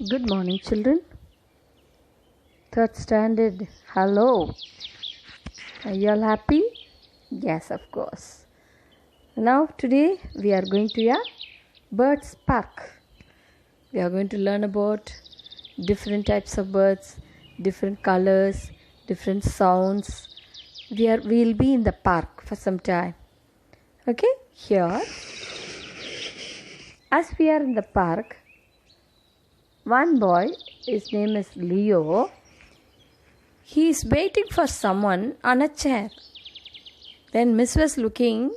Good morning, children. Third standard. Hello. Are you all happy? Yes, of course. Now, today we are going to a birds park. We are going to learn about different types of birds, different colors, different sounds. We'll be in the park for some time. Okay? Here, as we are in the park, one boy, his name is Leo, he is waiting for someone on a chair. Then Miss was looking,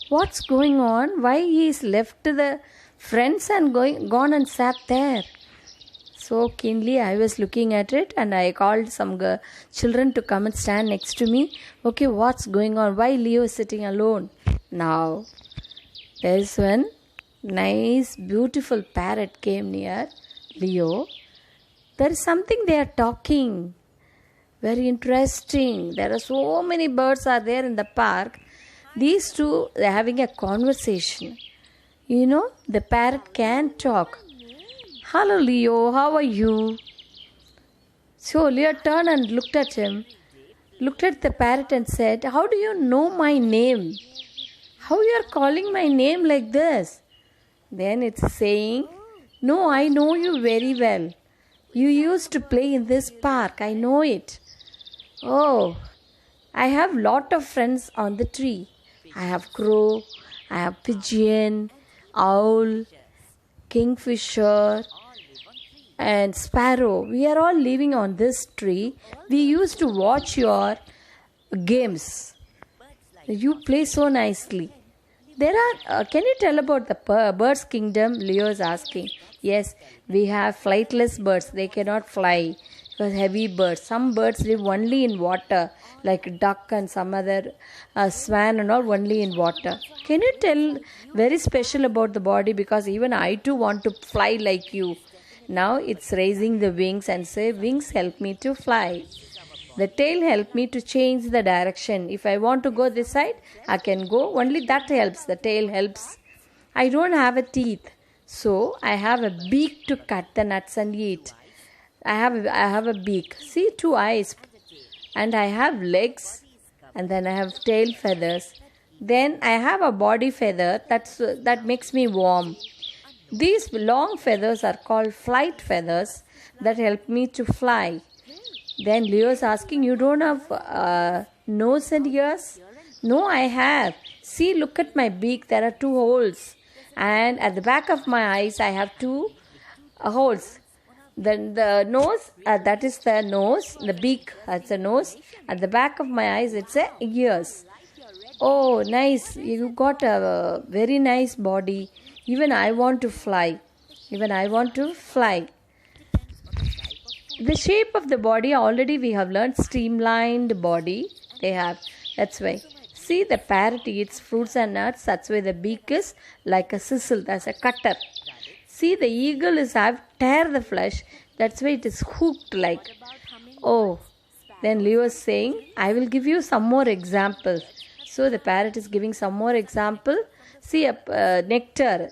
what's going on? Why he is left the friends and gone and sat there? So keenly I was looking at it and I called some children to come and stand next to me. Okay, what's going on? Why Leo is sitting alone? Now, there is one nice beautiful parrot came near Leo. There is something they are talking. Very interesting. There are so many birds are there in the park. These two they are having a conversation. You know, the parrot can talk. Hello Leo, how are you? So Leo turned and looked at him, looked at the parrot and said, how do you know my name? How you are calling my name like this? Then it's saying, no, I know you very well. You used to play in this park. I know it. Oh, I have lot of friends on the tree. I have crow, I have pigeon, owl, kingfisher, and sparrow. We are all living on this tree. We used to watch your games. You play so nicely. There are. Can you tell about the birds' kingdom? Leo is asking. Yes, we have flightless birds. They cannot fly because heavy birds. Some birds live only in water, like duck and some other swan and all only in water. Can you tell very special about the body? Because even I too want to fly like you. Now it's raising the wings and say, wings help me to fly. The tail help me to change the direction. If I want to go this side, I can go. Only that helps. The tail helps. I don't have a teeth. So I have a beak to cut the nuts and eat. I have a beak. See, 2 eyes. And I have legs. And then I have tail feathers. Then I have a body feather that makes me warm. These long feathers are called flight feathers that help me to fly. Then Leo is asking, you don't have nose and ears? No, I have. See, look at my beak. There are 2 holes. And at the back of my eyes, I have 2 holes. Then the nose, that is the nose. The beak, that's the nose. At the back of my eyes, it's the ears. Oh, nice. You got a very nice body. Even I want to fly. The shape of the body already we have learned. Streamlined body they have. That's why. See, the parrot eats fruits and nuts. That's why the beak is like a sizzle. That's a cutter. See, the eagle is tear the flesh. That's why it is hooked like. Oh, then Leo is saying, I will give you some more examples. So the parrot is giving some more example. See, a nectar,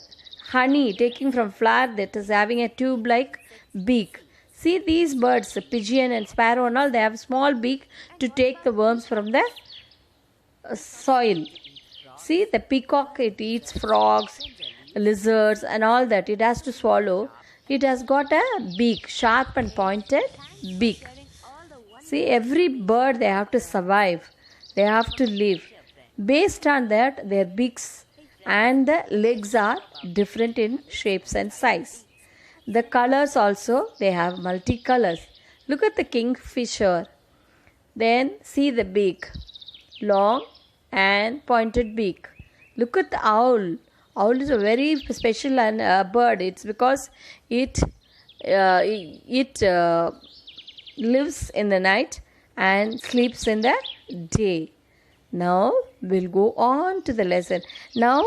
honey taking from flower that is having a tube-like beak. See these birds, the pigeon and sparrow and all, they have small beak to take the worms from the soil. See the peacock, it eats frogs, lizards and all that. It has to swallow. It has got a beak, sharp and pointed beak. See, every bird they have to survive. They have to live. Based on that, their beaks and the legs are different in shapes and size. The colors also, they have multicolors. Look at the kingfisher. Then see the beak. Long and pointed beak. Look at the owl. Owl is a very special bird. It's because it lives in the night and sleeps in the day. Now we'll go on to the lesson. Now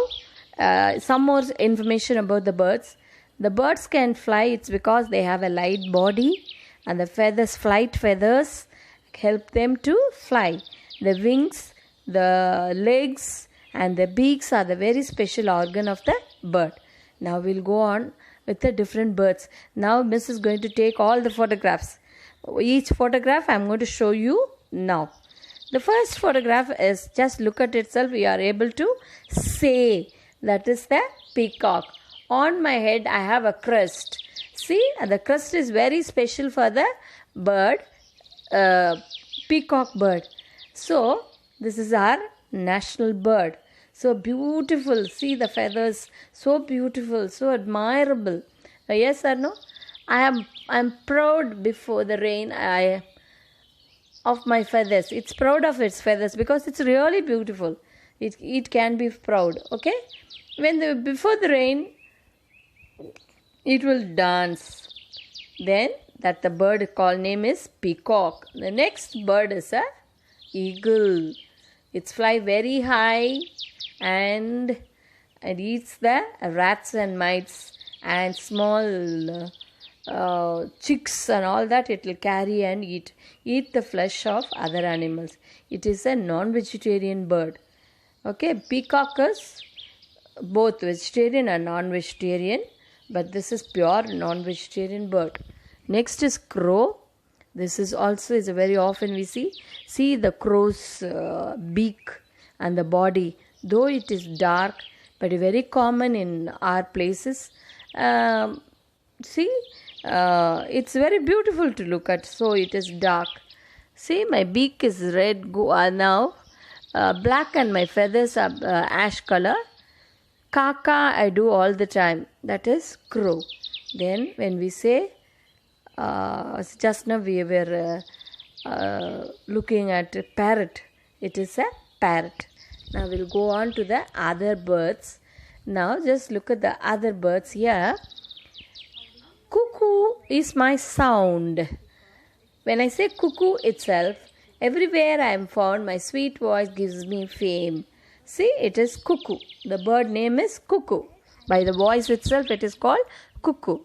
some more information about the birds. The birds can fly. It's because they have a light body and the flight feathers help them to fly. The wings, the legs and the beaks are the very special organ of the bird. Now we'll go on with the different birds. Now Miss is going to take all the photographs. Each photograph I am going to show you now. The first photograph is, just look at itself, you are able to say that is the peacock. On my head I have a crest. See, the crest is very special for the bird, peacock bird. So this is our national bird. So beautiful. See the feathers, so beautiful, so admirable. Yes or no? I am proud before the rain of my feathers. It's proud of its feathers because it's really beautiful. It can be proud. Okay? Before the rain, it will dance. Then that the bird called name is peacock. The next bird is a eagle. It's fly very high and it eats the rats and mites and small chicks and all that. It will carry and eat the flesh of other animals. It is a non-vegetarian bird. Okay, peacock is both vegetarian and non-vegetarian, but this is pure non-vegetarian bird. Next is crow. This is also is very often we see the crow's beak and the body, though it is dark, but very common in our places. It's very beautiful to look at. So it is dark. See, my beak is red now, black, and my feathers are ash color. Kaka I do all the time. That is crow. Then when we say, just now we were looking at a parrot. It is a parrot. Now we'll go on to the other birds. Now just look at the other birds here. Cuckoo is my sound. When I say cuckoo itself, everywhere I am found, my sweet voice gives me fame. See, it is cuckoo. The bird name is cuckoo. By the voice itself, it is called cuckoo.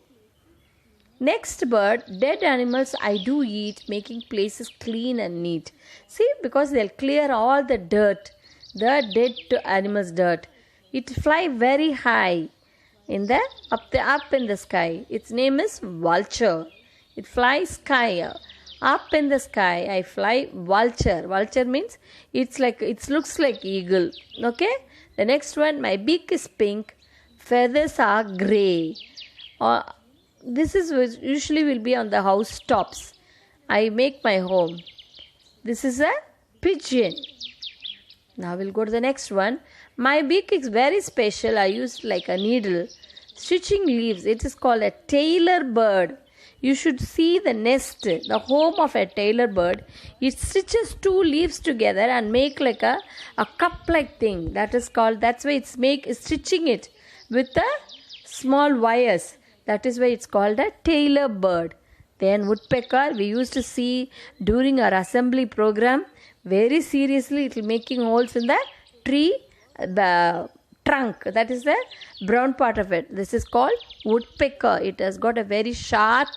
Next bird, dead animals I do eat, making places clean and neat. See, because they'll clear all the dirt, the dead animals' dirt. It fly very high up in the sky. Its name is vulture. It flies sky. Up in the sky, I fly vulture. Vulture means it looks like eagle. Okay. The next one, my beak is pink, feathers are grey. This is usually will be on the house tops. I make my home. This is a pigeon. Now we'll go to the next one. My beak is very special. I use like a needle. Stitching leaves. It is called a tailor bird. You should see the nest, the home of a tailor bird. It stitches two leaves together and make like a cup-like thing. That's why it's stitching it with the small wires. That is why it's called a tailor bird. Then woodpecker, we used to see during our assembly program, very seriously it will making holes in the tree, the trunk. That is the brown part of it. This is called woodpecker. It has got a very sharp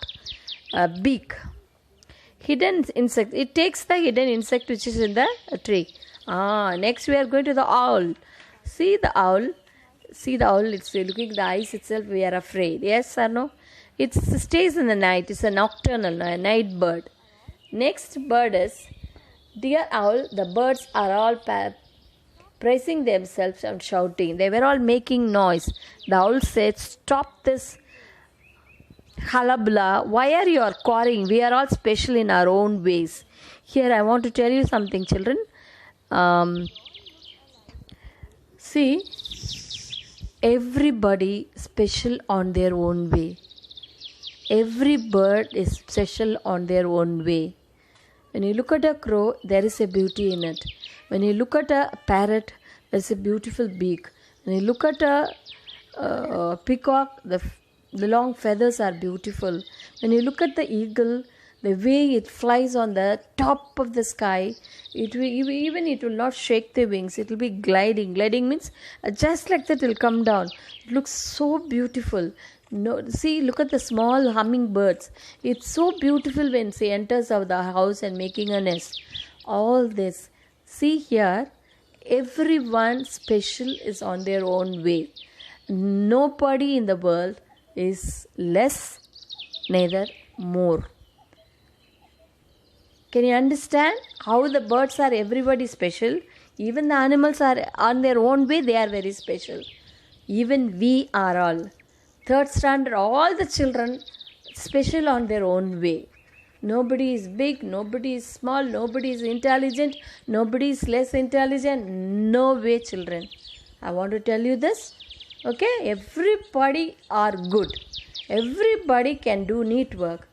beak. Hidden insect. It takes the hidden insect which is in the tree. Next we are going to the owl. See the owl. It's looking at the eyes itself. We are afraid. Yes or no? It stays in the night. It's a nocturnal, a night bird. Next bird is dear owl. The birds are all praising themselves and shouting. They were all making noise. The owl said, "Stop this halabla. Why are you quarrying? We are all special in our own ways." Here I want to tell you something, children. See, everybody special on their own way. Every bird is special on their own way. When you look at a crow, there is a beauty in it. When you look at a parrot, there is a beautiful beak. When you look at a peacock, the long feathers are beautiful. When you look at the eagle, the way it flies on the top of the sky, it will not shake the wings. It will be gliding. Gliding means just like that it will come down. It looks so beautiful. Look at the small hummingbirds. It's so beautiful when she enters out the house and making a nest. All this. See here, everyone special is on their own way. Nobody in the world is less, neither more. Can you understand how the birds are everybody special? Even the animals are on their own way, they are very special. Even we are all. Third standard, all the children special on their own way. Nobody is big, nobody is small, nobody is intelligent, nobody is less intelligent. No way, children. I want to tell you this. Okay, everybody are good. Everybody can do neat work.